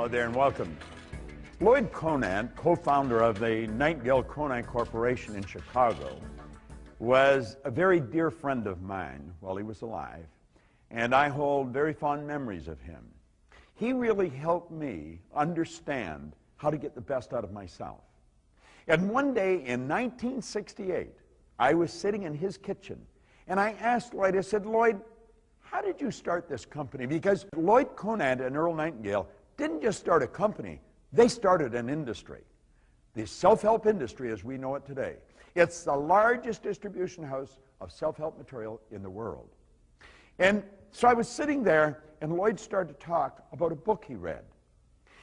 Hello there and welcome. Lloyd Conant, co-founder of the Nightingale Conant Corporation in Chicago, was a very dear friend of mine while he was alive, and I hold very fond memories of him. He really helped me understand how to get the best out of myself. And one day in 1968, I was sitting in his kitchen, and I asked Lloyd, I said, Lloyd, how did you start this company? Because Lloyd Conant and Earl Nightingale didn't just start a company, they started an industry. The self-help industry as we know it today. It's the largest distribution house of self-help material in the world. And so I was sitting there, and Lloyd started to talk about a book he read.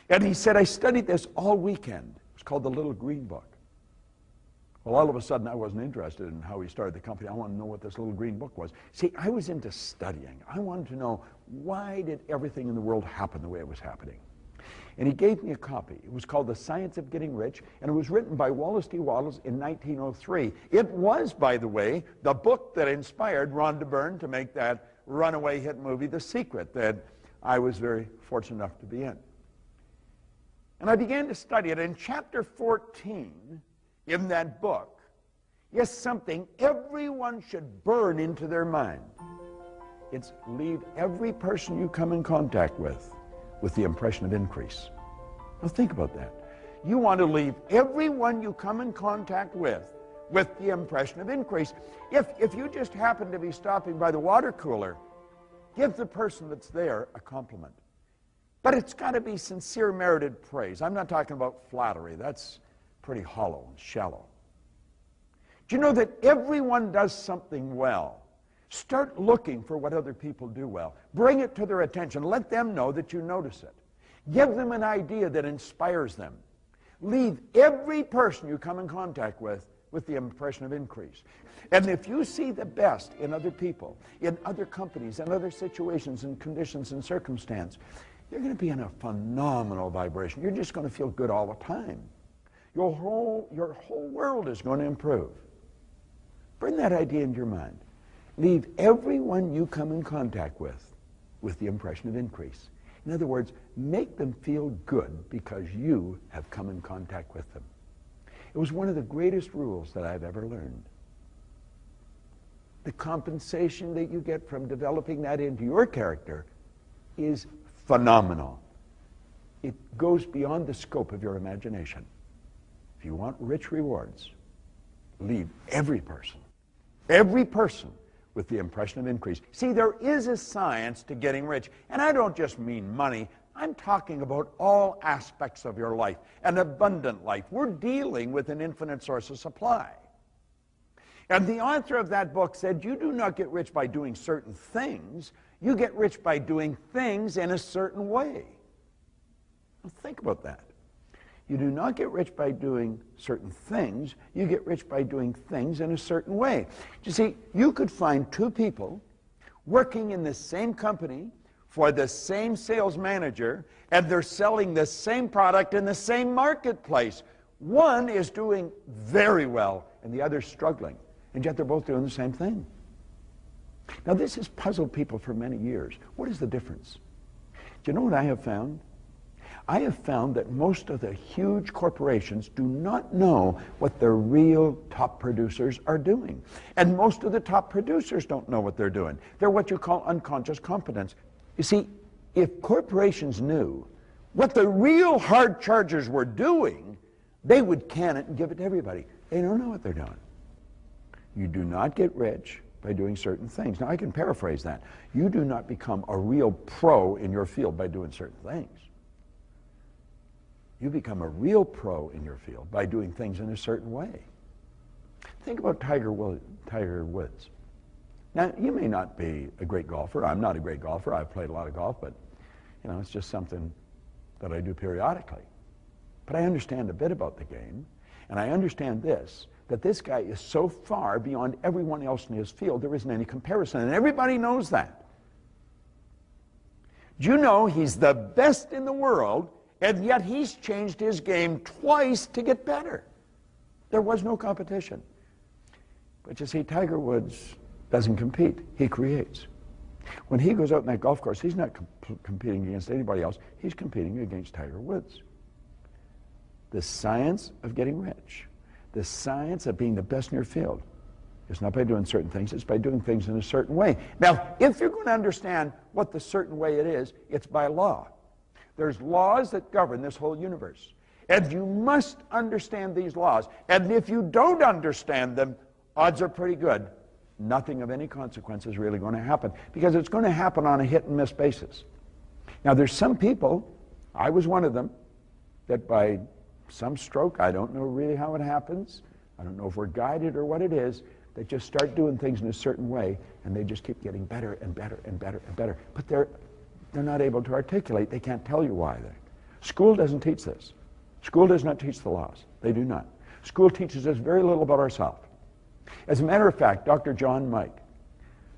And he said, I studied this all weekend. It was called The Little Green Book. Well, all of a sudden, I wasn't interested in how he started the company. I wanted to know what this little green book was. See, I was into studying. I wanted to know, why did everything in the world happen the way it was happening? And he gave me a copy. It was called The Science of Getting Rich, and it was written by Wallace D. Wattles in 1903. It was, by the way, the book that inspired Rhonda Byrne to make that runaway hit movie, The Secret, that I was very fortunate enough to be in. And I began to study it. In chapter 14 in that book is something everyone should burn into their mind. It's leave every person you come in contact with the impression of increase. Now think about that. You want to leave everyone you come in contact with the impression of increase. If you just happen to be stopping by the water cooler, give the person that's there a compliment. But it's got to be sincere, merited praise. I'm not talking about flattery. That's pretty hollow and shallow. Do you know that everyone does something well? Start looking for what other people do well. Bring it to their attention. Let them know that you notice it. Give them an idea that inspires them. Leave every person you come in contact with the impression of increase. And if you see the best in other people, in other companies, in other situations and conditions and circumstance, you're going to be in a phenomenal vibration. You're just going to feel good all the time. Your whole world is going to improve. Bring that idea into your mind. Leave everyone you come in contact with the impression of increase. In other words, make them feel good because you have come in contact with them. It was one of the greatest rules that I've ever learned. The compensation that you get from developing that into your character is phenomenal. It goes beyond the scope of your imagination. If you want rich rewards, leave every person with the impression of increase. See, there is a science to getting rich, and I don't just mean money. I'm talking about all aspects of your life, an abundant life. We're dealing with an infinite source of supply. And the author of that book said, you do not get rich by doing certain things. You get rich by doing things in a certain way. Now think about that. You do not get rich by doing certain things. You get rich by doing things in a certain way. You see, you could find two people working in the same company for the same sales manager, and they're selling the same product in the same marketplace. One is doing very well, and the other's struggling, and yet they're both doing the same thing. Now, this has puzzled people for many years. What is the difference? Do you know what I have found? I have found that most of the huge corporations do not know what the real top producers are doing. And most of the top producers don't know what they're doing. They're what you call unconscious competence. You see, if corporations knew what the real hard chargers were doing, they would can it and give it to everybody. They don't know what they're doing. You do not get rich by doing certain things. Now, I can paraphrase that. You do not become a real pro in your field by doing certain things. You become a real pro in your field by doing things in a certain way. Think about Tiger Woods. Now, you may not be a great golfer. I'm not a great golfer. I've played a lot of golf, but you know, it's just something that I do periodically. But I understand a bit about the game, and I understand this, that this guy is so far beyond everyone else in his field, there isn't any comparison, and everybody knows that. Do you know he's the best in the world, and yet he's changed his game twice to get better? There was no competition. But you see, Tiger Woods doesn't compete. He creates. When he goes out in that golf course, he's not competing against anybody else. He's competing against Tiger Woods. The science of getting rich, the science of being the best in your field, it's not by doing certain things, it's by doing things in a certain way. Now, if you're going to understand what the certain way it is, it's by law. There's laws that govern this whole universe. And you must understand these laws. And if you don't understand them, odds are pretty good nothing of any consequence is really going to happen, because it's going to happen on a hit and miss basis. Now, there's some people, I was one of them, that by some stroke, I don't know really how it happens, I don't know if we're guided or what it is, they just start doing things in a certain way, and they just keep getting better and better and better and better. But they're not able to articulate. They can't tell you why. School doesn't teach this. School does not teach the laws. They do not. School teaches us very little about ourselves. As a matter of fact, Dr. John Mike,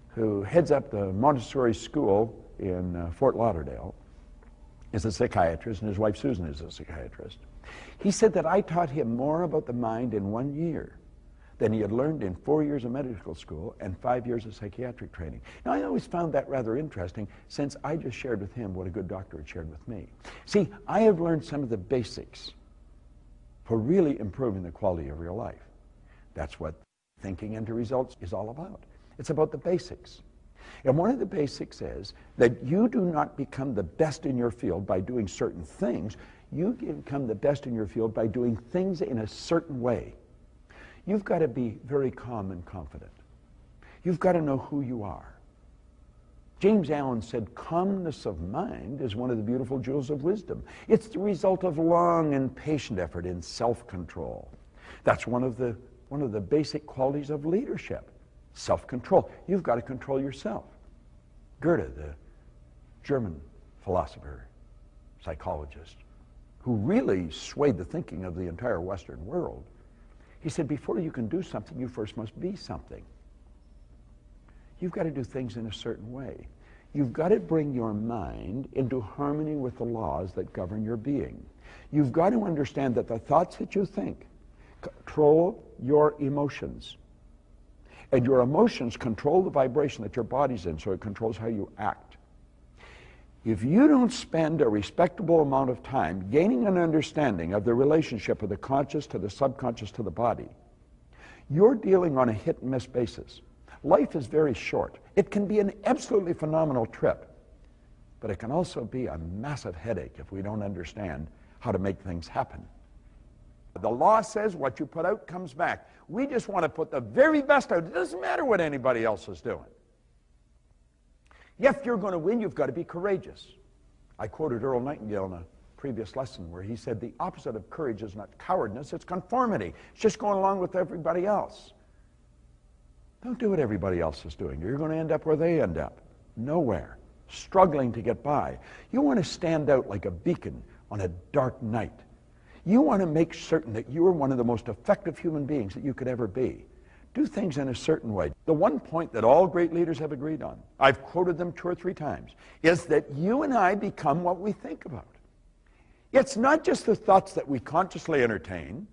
who heads up the Montessori school in Fort Lauderdale, is a psychiatrist, and his wife Susan is a psychiatrist. He said that I taught him more about the mind in 1 year than he had learned in 4 years of medical school and 5 years of psychiatric training. Now, I always found that rather interesting, since I just shared with him what a good doctor had shared with me. See, I have learned some of the basics for really improving the quality of your life. That's what thinking into results is all about. It's about the basics. And one of the basics is that you do not become the best in your field by doing certain things. You become the best in your field by doing things in a certain way. You've got to be very calm and confident. You've got to know who you are. James Allen said, calmness of mind is one of the beautiful jewels of wisdom. It's the result of long and patient effort in self-control. That's one of the basic qualities of leadership, self-control. You've got to control yourself. Goethe, the German philosopher, psychologist, who really swayed the thinking of the entire Western world, he said, before you can do something, you first must be something. You've got to do things in a certain way. You've got to bring your mind into harmony with the laws that govern your being. You've got to understand that the thoughts that you think control your emotions. And your emotions control the vibration that your body's in, so it controls how you act. If you don't spend a respectable amount of time gaining an understanding of the relationship of the conscious to the subconscious to the body, you're dealing on a hit and miss basis. Life is very short. It can be an absolutely phenomenal trip, but it can also be a massive headache if we don't understand how to make things happen. The law says what you put out comes back. We just want to put the very best out. It doesn't matter what anybody else is doing. If you're going to win, you've got to be courageous. I quoted Earl Nightingale in a previous lesson where he said the opposite of courage is not cowardness, it's conformity. It's just going along with everybody else. Don't do what everybody else is doing. You're going to end up where they end up. Nowhere. Struggling to get by. You want to stand out like a beacon on a dark night. You want to make certain that you are one of the most effective human beings that you could ever be. Do things in a certain way. The one point that all great leaders have agreed on, I've quoted them 2 or 3 times, is that you and I become what we think about. It's not just the thoughts that we consciously entertain.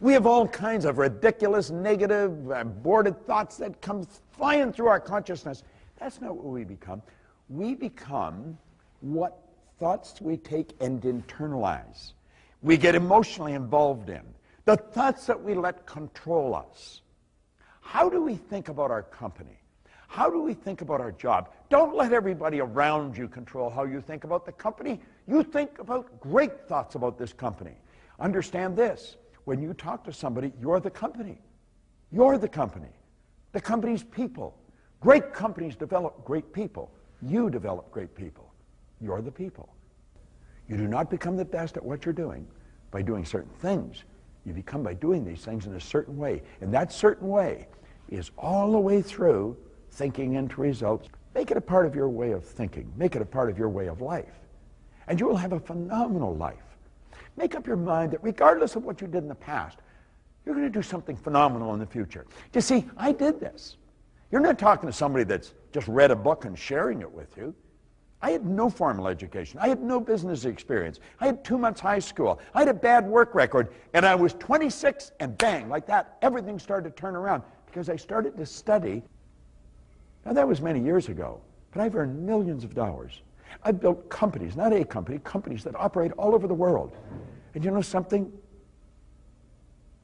We have all kinds of ridiculous, negative, aborted thoughts that come flying through our consciousness. That's not what we become. We become what thoughts we take and internalize. We get emotionally involved in. The thoughts that we let control us. How do we think about our company? How do we think about our job? Don't let everybody around you control how you think about the company. You think about great thoughts about this company. Understand this. When you talk to somebody, you're the company. You're the company. The company's people. Great companies develop great people. You develop great people. You're the people. You do not become the best at what you're doing by doing certain things. You become by doing these things in a certain way. And that certain way is all the way through thinking into results. Make it a part of your way of thinking. Make it a part of your way of life. And you will have a phenomenal life. Make up your mind that regardless of what you did in the past, you're going to do something phenomenal in the future. You see, I did this. You're not talking to somebody that's just read a book and sharing it with you. I had no formal education. I had no business experience. I had 2 months high school. I had a bad work record. And I was 26, and bang, like that, everything started to turn around because I started to study Now, that was many years ago, but I've earned millions of dollars. I've built companies, not a company, companies that operate all over the world. And you know something?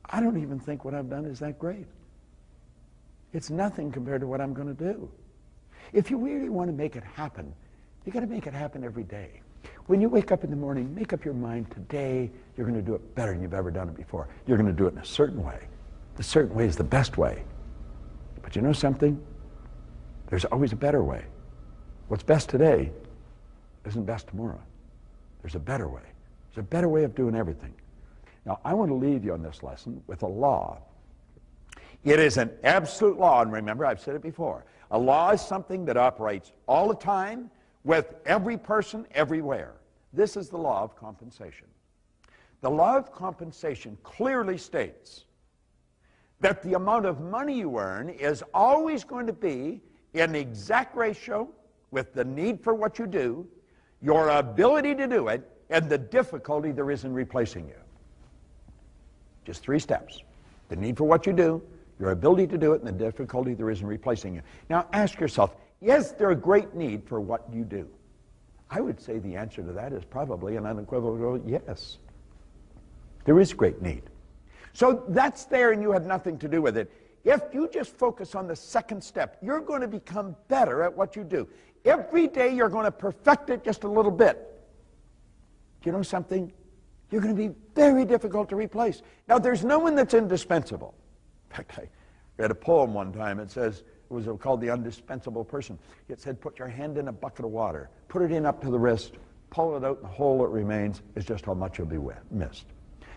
I don't even think what I've done is that great. It's nothing compared to what I'm going to do. If you really want to make it happen, you got to make it happen every day. When you wake up in the morning, make up your mind, today you're going to do it better than you've ever done it before. You're going to do it in a certain way. The certain way is the best way. But you know something? There's always a better way. What's best today isn't best tomorrow. There's a better way. There's a better way of doing everything. Now, I want to leave you on this lesson with a law. It is an absolute law, and remember, I've said it before. A law is something that operates all the time with every person, everywhere. This is the law of compensation. The law of compensation clearly states that the amount of money you earn is always going to be in exact ratio with the need for what you do, your ability to do it, and the difficulty there is in replacing you. Just 3 steps. The need for what you do, your ability to do it, and the difficulty there is in replacing you. Now ask yourself, is there a great need for what you do? I would say the answer to that is probably an unequivocal yes. There is great need. So that's there and you have nothing to do with it. If you just focus on the second step, you're going to become better at what you do. Every day you're going to perfect it just a little bit. Do you know something? You're going to be very difficult to replace. Now, there's no one that's indispensable. In fact, I read a poem one time. It says, it was called The Indispensable Person. It said, put your hand in a bucket of water, put it in up to the wrist, pull it out, and the hole that remains is just how much you'll be missed.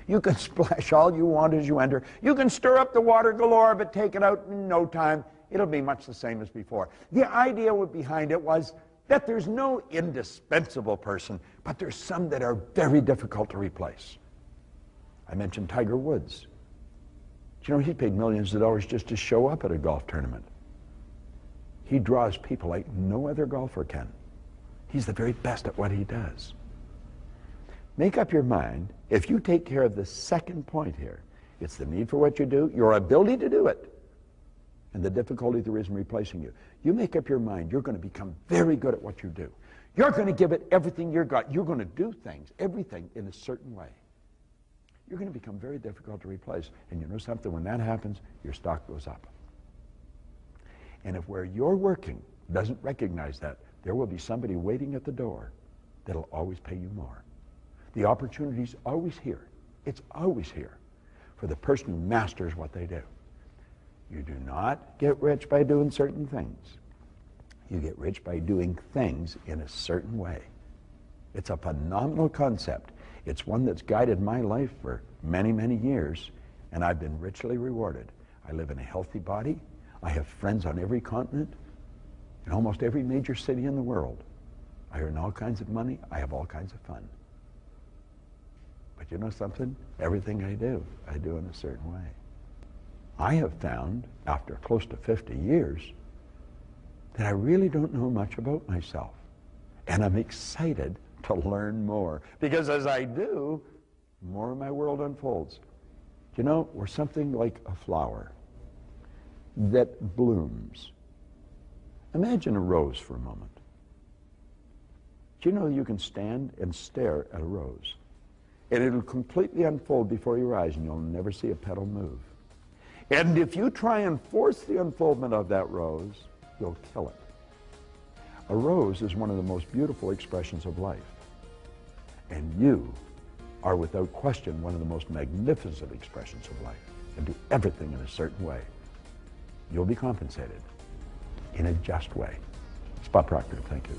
You can splash all you want as you enter. You can stir up the water galore, but take it out in no time. It'll be much the same as before. The idea behind it was that there's no indispensable person, but there's some that are very difficult to replace. I mentioned Tiger Woods. Do you know he paid millions of dollars just to show up at a golf tournament? He draws people like no other golfer can. He's the very best at what he does. Make up your mind, if you take care of the second point here, it's the need for what you do, your ability to do it, and the difficulty there is in replacing you. You make up your mind, you're going to become very good at what you do. You're going to give it everything you've got. You're going to do things, everything, in a certain way. You're going to become very difficult to replace. And you know something? When that happens, your stock goes up. And if where you're working doesn't recognize that, there will be somebody waiting at the door that'll always pay you more. The opportunity's always here. It's always here for the person who masters what they do. You do not get rich by doing certain things. You get rich by doing things in a certain way. It's a phenomenal concept. It's one that's guided my life for many, many years, and I've been richly rewarded. I live in a healthy body. I have friends on every continent, in almost every major city in the world. I earn all kinds of money. I have all kinds of fun. But you know something? Everything I do in a certain way. I have found, after close to 50 years, that I really don't know much about myself. And I'm excited to learn more. Because as I do, more of my world unfolds. You know, we're something like a flower that blooms. Imagine a rose for a moment. Do you know you can stand and stare at a rose, and it'll completely unfold before your eyes, and you'll never see a petal move. And if you try and force the unfoldment of that rose, you'll kill it. A rose is one of the most beautiful expressions of life. And you are without question one of the most magnificent expressions of life. And do everything in a certain way. You'll be compensated in a just way. Spot Proctor, thank you.